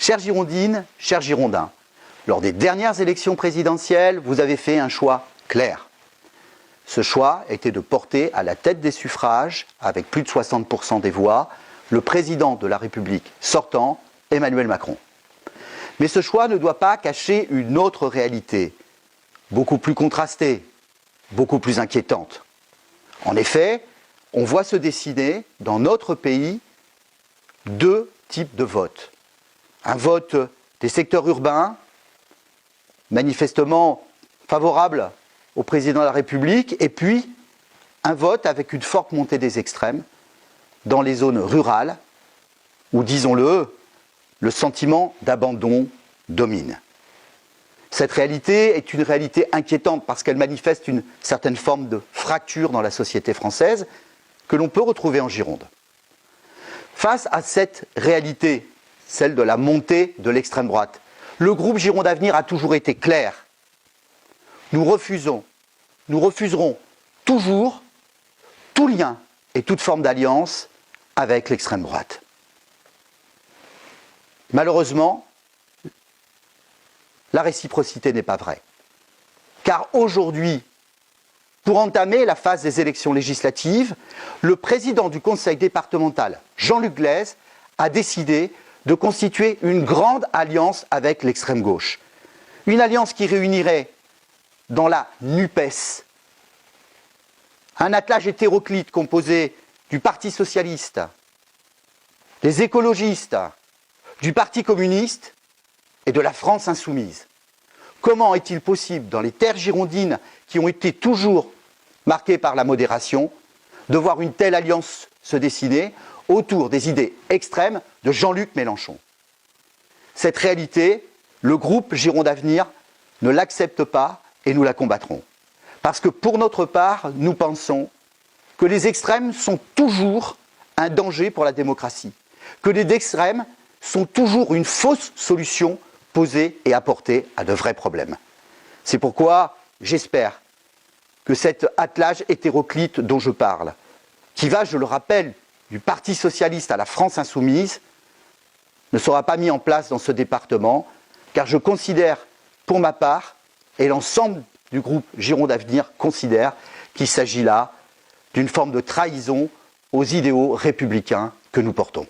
Chères Girondines, chers Girondins, lors des dernières élections présidentielles, vous avez fait un choix clair. Ce choix était de porter à la tête des suffrages, avec plus de 60% des voix, le président de la République sortant, Emmanuel Macron. Mais ce choix ne doit pas cacher une autre réalité, beaucoup plus contrastée, beaucoup plus inquiétante. En effet, on voit se dessiner dans notre pays deux types de votes. Un vote des secteurs urbains, manifestement favorable au président de la République, et puis un vote avec une forte montée des extrêmes dans les zones rurales où, disons-le, le sentiment d'abandon domine. Cette réalité est une réalité inquiétante parce qu'elle manifeste une certaine forme de fracture dans la société française que l'on peut retrouver en Gironde. Face à cette réalité, celle de la montée de l'extrême droite, le groupe Gironde Avenir a toujours été clair. Nous refuserons toujours tout lien et toute forme d'alliance avec l'extrême droite. Malheureusement, la réciprocité n'est pas vraie. Car aujourd'hui, pour entamer la phase des élections législatives, le président du conseil départemental, Jean-Luc Glaise, a décidé de constituer une grande alliance avec l'extrême gauche. Une alliance qui réunirait dans la NUPES un attelage hétéroclite composé du Parti socialiste, des écologistes, du Parti communiste et de la France insoumise. Comment est-il possible, dans les terres girondines qui ont été toujours marquées par la modération, de voir une telle alliance se dessiner autour des idées extrêmes de Jean-Luc Mélenchon? Cette réalité, le groupe Gironde Avenir ne l'accepte pas et nous la combattrons. Parce que pour notre part, nous pensons que les extrêmes sont toujours un danger pour la démocratie, que les extrêmes sont toujours une fausse solution posée et apportée à de vrais problèmes. C'est pourquoi j'espère que cet attelage hétéroclite dont je parle, qui va, je le rappelle, du Parti socialiste à la France insoumise, ne sera pas mis en place dans ce département, car je considère, pour ma part, et l'ensemble du groupe Gironde Avenir considère qu'il s'agit là d'une forme de trahison aux idéaux républicains que nous portons.